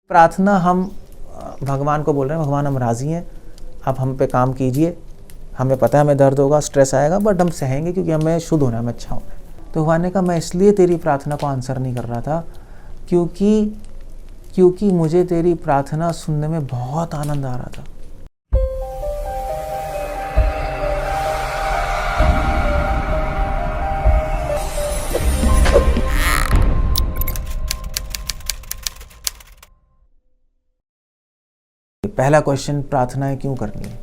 प्रार्थना हम भगवान को बोल रहे हैं, भगवान हम राज़ी हैं, आप हम पे काम कीजिए, हमें पता है हमें दर्द होगा, स्ट्रेस आएगा, बट हम सहेंगे क्योंकि हमें शुद्ध होना है, हमें अच्छा होना है। तो भगवान ने कहा मैं इसलिए तेरी प्रार्थना को आंसर नहीं कर रहा था क्योंकि मुझे तेरी प्रार्थना सुनने में बहुत आनंद आ रहा था। पहला क्वेश्चन, प्रार्थनाएं क्यों करनी है?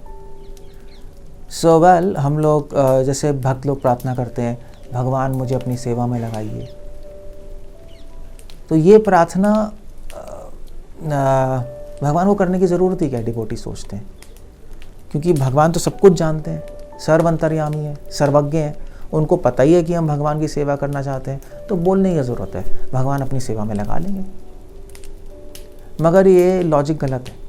वेल हम लोग जैसे भक्त लोग प्रार्थना करते हैं, भगवान मुझे अपनी सेवा में लगाइए। तो ये प्रार्थना भगवान को करने की ज़रूरत ही क्या, डिवोटी सोचते हैं, क्योंकि भगवान तो सब कुछ जानते हैं, सर्व अंतर्यामी है, सर्वज्ञ हैं, उनको पता ही है कि हम भगवान की सेवा करना चाहते हैं, तो बोलने की ज़रूरत है, भगवान अपनी सेवा में लगा लेंगे। मगर ये लॉजिक गलत है,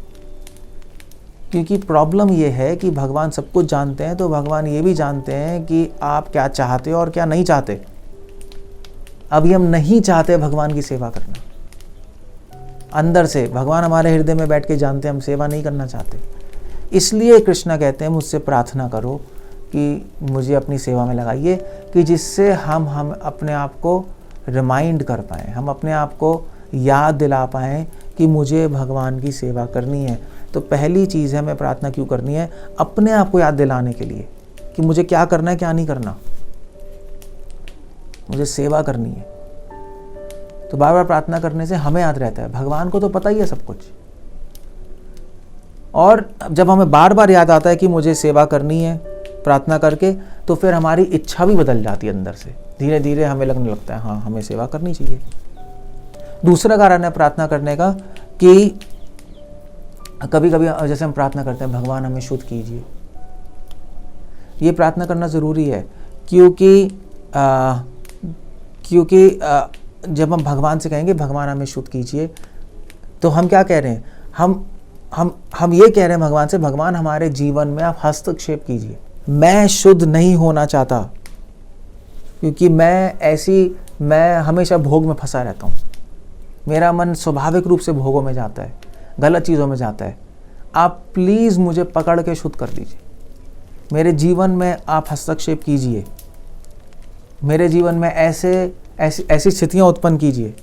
क्योंकि प्रॉब्लम ये है कि भगवान सब कुछ जानते हैं, तो भगवान ये भी जानते हैं कि आप क्या चाहते हो और क्या नहीं चाहते। अभी हम नहीं चाहते भगवान की सेवा करना, अंदर से भगवान हमारे हृदय में बैठ के जानते हैं हम सेवा नहीं करना चाहते। इसलिए कृष्णा कहते हैं मुझसे प्रार्थना करो कि मुझे अपनी सेवा में लगाइए, कि जिससे हम अपने आप को रिमाइंड कर पाएँ, हम अपने आप को याद दिला पाएँ कि मुझे भगवान की सेवा करनी है। तो पहली चीज़ है, हमें प्रार्थना क्यों करनी है? अपने आप को याद दिलाने के लिए कि मुझे क्या करना है, क्या नहीं करना, मुझे सेवा करनी है। तो बार बार प्रार्थना करने से हमें याद रहता है, भगवान को तो पता ही है सब कुछ। और जब हमें बार बार याद आता है कि मुझे सेवा करनी है प्रार्थना करके, तो फिर हमारी इच्छा भी बदल जाती है अंदर से, धीरे धीरे हमें लगने लगता है हाँ हमें सेवा करनी चाहिए। दूसरा कारण है प्रार्थना करने का कि कभी कभी जैसे हम प्रार्थना करते हैं भगवान हमें शुद्ध कीजिए, ये प्रार्थना करना ज़रूरी है, क्योंकि जब हम भगवान से कहेंगे भगवान हमें शुद्ध कीजिए, तो हम क्या कह रहे हैं? हम ये कह रहे हैं भगवान से, भगवान हमारे जीवन में आप हस्तक्षेप कीजिए। मैं शुद्ध नहीं होना चाहता, क्योंकि मैं हमेशा भोग में फंसा रहता हूँ, मेरा मन स्वाभाविक रूप से भोगों में जाता है, गलत चीज़ों में जाता है। आप प्लीज़ मुझे पकड़ के शुद्ध कर दीजिए, मेरे जीवन में आप हस्तक्षेप कीजिए, मेरे जीवन में ऐसी स्थितियाँ उत्पन्न कीजिए,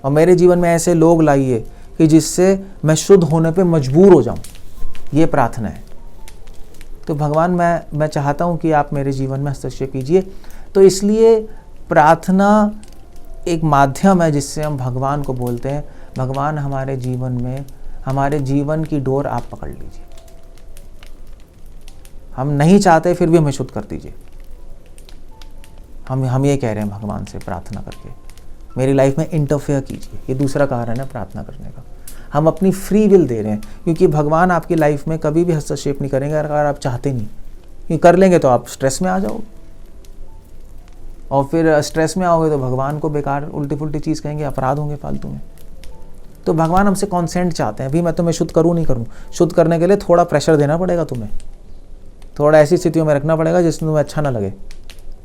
और मेरे जीवन में ऐसे लोग लाइए कि जिससे मैं शुद्ध होने पे मजबूर हो जाऊं। ये प्रार्थना है। तो भगवान मैं चाहता हूं कि आप मेरे जीवन में हस्तक्षेप कीजिए। तो इसलिए प्रार्थना एक माध्यम है जिससे हम भगवान को बोलते हैं, भगवान हमारे जीवन में, हमारे जीवन की डोर आप पकड़ लीजिए, हम नहीं चाहते फिर भी हमें शुद्ध कर दीजिए। हम ये कह रहे हैं भगवान से प्रार्थना करके, मेरी लाइफ में इंटरफेयर कीजिए। ये दूसरा कारण है प्रार्थना करने का। हम अपनी फ्री विल दे रहे हैं, क्योंकि भगवान आपकी लाइफ में कभी भी हस्तक्षेप नहीं करेंगे अगर आप चाहते नहीं। क्योंकि कर लेंगे तो आप स्ट्रेस में आ जाओगे, और फिर स्ट्रेस में आओगे तो भगवान को बेकार उल्टी पुल्टी चीज़ कहेंगे, अपराध होंगे फालतू में। तो भगवान हमसे कॉन्सेंट चाहते हैं, अभी मैं तुम्हें शुद्ध करूँ नहीं करूँ, शुद्ध करने के लिए थोड़ा प्रेशर देना पड़ेगा तुम्हें, थोड़ा ऐसी स्थितियों में रखना पड़ेगा जिसमें तुम्हें अच्छा ना लगे।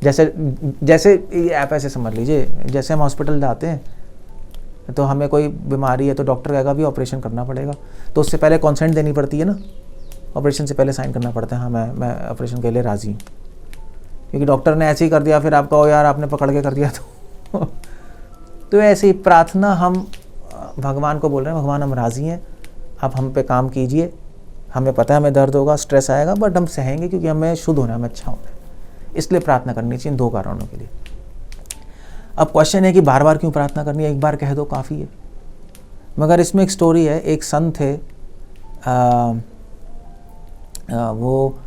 जैसे ये आप ऐसे समझ लीजिए, जैसे हम हॉस्पिटल जाते हैं तो हमें कोई बीमारी है तो डॉक्टर कहेगा भी ऑपरेशन करना पड़ेगा, तो उससे पहले कॉन्सेंट देनी पड़ती है ना, ऑपरेशन से पहले साइन करना पड़ता है, हाँ मैं ऑपरेशन के लिए राज़ी हूँ। क्योंकि डॉक्टर ने ऐसे ही कर दिया, फिर आप कहो यार आपने पकड़ के कर दिया तो ऐसे ही प्रार्थना हम भगवान को बोल रहे हैं, भगवान हम राज़ी हैं, आप हम पे काम कीजिए, हमें पता है हमें दर्द होगा, स्ट्रेस आएगा, बट हम सहेंगे क्योंकि हमें शुद्ध होना है, हमें अच्छा होना है। इसलिए प्रार्थना करनी चाहिए, दो कारणों के लिए। अब क्वेश्चन है कि बार बार क्यों प्रार्थना करनी है? एक बार कह दो काफ़ी है। मगर इसमें एक स्टोरी है, एक संत थे, वो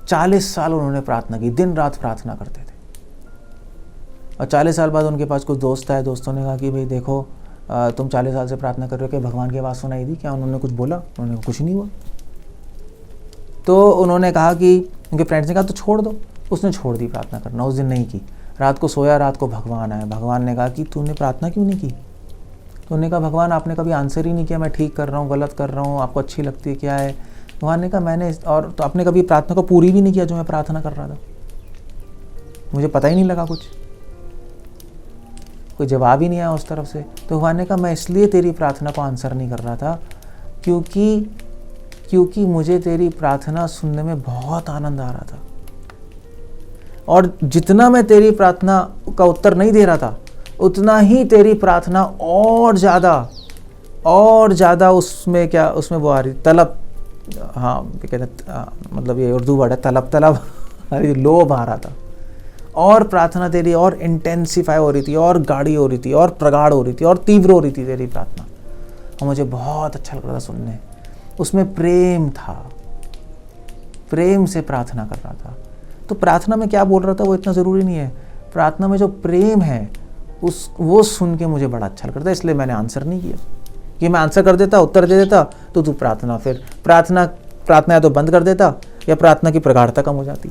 40 साल उन्होंने प्रार्थना की, दिन रात प्रार्थना करते थे। और 40 साल बाद उनके पास कुछ दोस्त आए, दोस्तों ने कहा कि भाई देखो तुम 40 साल से प्रार्थना कर रहे हो, क्या भगवान की आवाज़ सुनाई दी क्या? उन्होंने कुछ बोला? उन्होंने कुछ नहीं हुआ। तो उन्होंने कहा कि उनके फ्रेंड्स ने कहा तो छोड़ दो। उसने छोड़ दी प्रार्थना करना, उस दिन नहीं की। रात को सोया, रात को भगवान आए, भगवान ने कहा कि तूने प्रार्थना क्यों नहीं की? तो उन्होंने कहा भगवान आपने कभी आंसर ही नहीं किया, मैं ठीक कर रहा हूँ, गलत कर रहा हूँ, आपको अच्छी लगती है क्या है? भगवान ने कहा मैंने, और तो आपने कभी प्रार्थना को पूरी भी नहीं किया जो मैं प्रार्थना कर रहा था, मुझे पता ही नहीं लगा कुछ। कोई जवाब ही नहीं आया उस तरफ से। तो भगवान ने कहा मैं इसलिए तेरी प्रार्थना को आंसर नहीं कर रहा था क्योंकि मुझे तेरी प्रार्थना सुनने में बहुत आनंद आ रहा था, और जितना मैं तेरी प्रार्थना का उत्तर नहीं दे रहा था उतना ही तेरी प्रार्थना और ज़्यादा उसमें वो आ रही तलब, हाँ कहते मतलब ये उर्दू वर्ड है तलब लोभ आ रहा था, और प्रार्थना तेरी और इंटेंसिफाई हो रही थी, और गाढ़ी हो रही थी, और प्रगाढ़ हो रही थी, और तीव्र हो रही थी तेरी प्रार्थना, और मुझे बहुत अच्छा लग रहा था सुनने। उसमें प्रेम था, प्रेम से प्रार्थना कर रहा था। तो प्रार्थना में क्या बोल रहा था वो इतना ज़रूरी नहीं है, प्रार्थना में जो प्रेम है वो सुन के मुझे बड़ा अच्छा लगता है, इसलिए मैंने आंसर नहीं किया। कि मैं आंसर कर देता, उत्तर दे देता, तो तू प्रार्थना या तो बंद कर देता या प्रार्थना की प्रगाढ़ता कम हो जाती।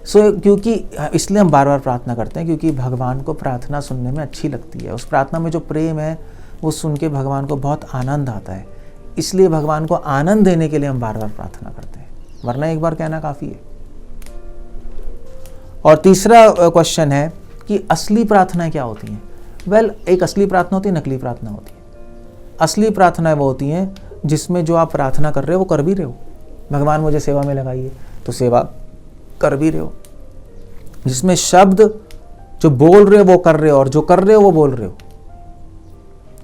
क्योंकि इसलिए हम बार बार प्रार्थना करते हैं, क्योंकि भगवान को प्रार्थना सुनने में अच्छी लगती है। उस प्रार्थना में जो प्रेम है वो सुन के भगवान को बहुत आनंद आता है, इसलिए भगवान को आनंद देने के लिए हम बार बार प्रार्थना करते हैं, वरना एक बार कहना काफ़ी है। और तीसरा क्वेश्चन है कि असली प्रार्थनाएं क्या होती हैं। एक असली प्रार्थना होती है, नकली प्रार्थना होती है। असली प्रार्थनाएं वो होती हैं जिसमें जो आप प्रार्थना कर रहे हो वो कर भी रहे हो, भगवान मुझे सेवा में लगाइए तो सेवा कर भी रहे हो, जिसमें शब्द जो बोल रहे हो वो कर रहे हो, और जो कर रहे हो वो बोल रहे हो,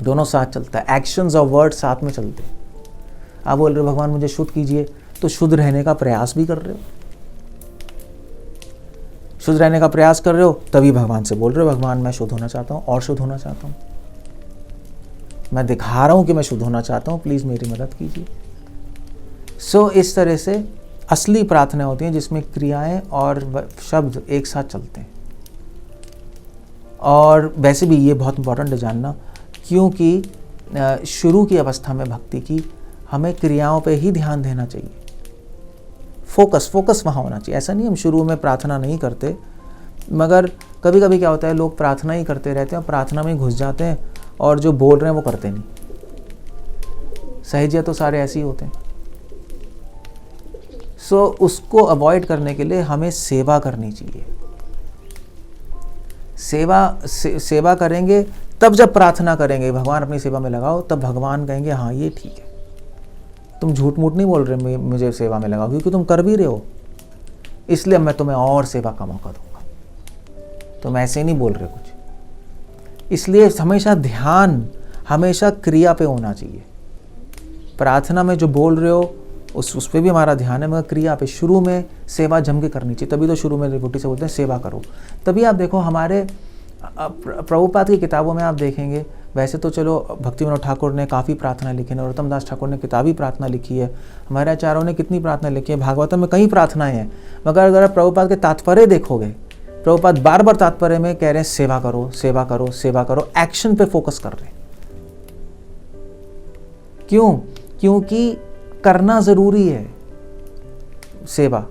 दोनों साथ चलता है। एक्शंस और वर्ड साथ में चलते हैं। आप बोल रहे हो भगवान मुझे शुद्ध कीजिए, तो शुद्ध रहने का प्रयास भी कर रहे हो। शुद्ध रहने का प्रयास कर रहे हो तभी भगवान से बोल रहे हो भगवान मैं शुद्ध होना चाहता हूँ और शुद्ध होना चाहता हूँ, मैं दिखा रहा हूँ कि मैं शुद्ध होना चाहता हूँ, प्लीज़ मेरी मदद कीजिए। इस तरह से असली प्रार्थना होती हैं जिसमें क्रियाएं और शब्द एक साथ चलते हैं। और वैसे भी ये बहुत इंपॉर्टेंट है जानना, क्योंकि शुरू की अवस्था में भक्ति की हमें क्रियाओं पे ही ध्यान देना चाहिए, फोकस वहाँ होना चाहिए। ऐसा नहीं हम शुरू में प्रार्थना नहीं करते, मगर कभी कभी क्या होता है लोग प्रार्थना ही करते रहते हैं और प्रार्थना में ही घुस जाते हैं और जो बोल रहे हैं वो करते नहीं। सहजिया तो सारे ऐसे ही होते हैं। उसको अवॉइड करने के लिए हमें सेवा करनी चाहिए। सेवा करेंगे तब जब प्रार्थना करेंगे भगवान अपनी सेवा में लगाओ, तब भगवान कहेंगे हाँ ये ठीक है, तुम झूठ मूठ नहीं बोल रहे मुझे सेवा में लगाओ, क्योंकि तुम कर भी रहे हो, इसलिए मैं तुम्हें और सेवा का मौका दूंगा, तुम ऐसे नहीं बोल रहे कुछ। इसलिए हमेशा ध्यान हमेशा क्रिया पे होना चाहिए। प्रार्थना में जो बोल रहे हो उस पर भी हमारा ध्यान है, मगर क्रिया पे शुरू में सेवा जम के करनी चाहिए। तभी तो शुरू में डिवोटी से बोलते हैं सेवा करो। तभी आप देखो हमारे प्रभुपाद की किताबों में आप देखेंगे, वैसे तो चलो भक्ति विनोद ठाकुर ने काफ़ी प्रार्थना लिखी है, नरोत्तम दास ठाकुर ने किताबी प्रार्थना लिखी है, हमारे आचार्यों ने कितनी प्रार्थना लिखी है, भागवतम में कई प्रार्थनाएं हैं। मगर अगर आप प्रभुपाद के तात्पर्य देखोगे, प्रभुपाद बार बार तात्पर्य में कह रहे हैं सेवा करो सेवा करो सेवा करो, एक्शन पे फोकस कर रहे हैं। क्यों? क्योंकि करना ज़रूरी है। सेवा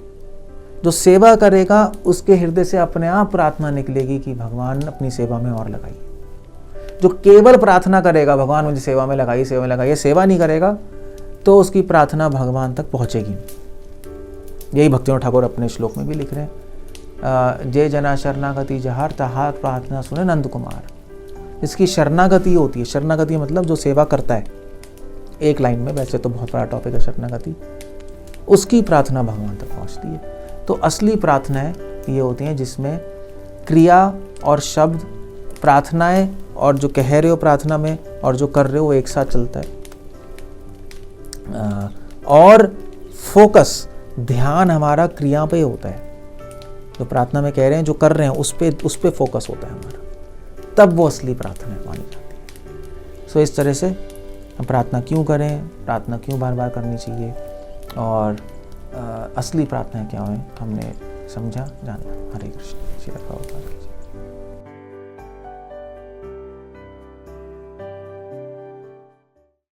जो सेवा करेगा उसके हृदय से अपने आप प्रार्थना निकलेगी कि भगवान अपनी सेवा में और लगाइए। जो केवल प्रार्थना करेगा भगवान मुझे सेवा में लगाइए सेवा नहीं करेगा तो उसकी प्रार्थना भगवान तक पहुंचेगी। यही भक्ति विनोद ठाकुर अपने श्लोक में भी लिख रहे हैं, जय जना शरणागति जहार तहार प्रार्थना सुने नंद कुमार। इसकी शरणागति होती है, शरणागति मतलब जो सेवा करता है, एक लाइन में, वैसे तो बहुत बड़ा टॉपिक है शरणागति, उसकी प्रार्थना भगवान तक पहुंचती है। तो असली प्रार्थनाएं ये होती हैं जिसमें क्रिया और शब्द, प्रार्थनाएं और जो कह रहे हो प्रार्थना में और जो कर रहे हो वो एक साथ चलता है। और फोकस, ध्यान हमारा क्रिया पे होता है, जो प्रार्थना में कह रहे हैं जो कर रहे हैं उस पे फोकस होता है हमारा, तब वो असली प्रार्थना मानी जाती है। इस तरह से हम प्रार्थना क्यों करें, प्रार्थना क्यों बार बार करनी चाहिए, और असली प्रार्थना क्या है हमने समझा, जाना। हरे कृष्ण। श्री प्रभुपाद की जय।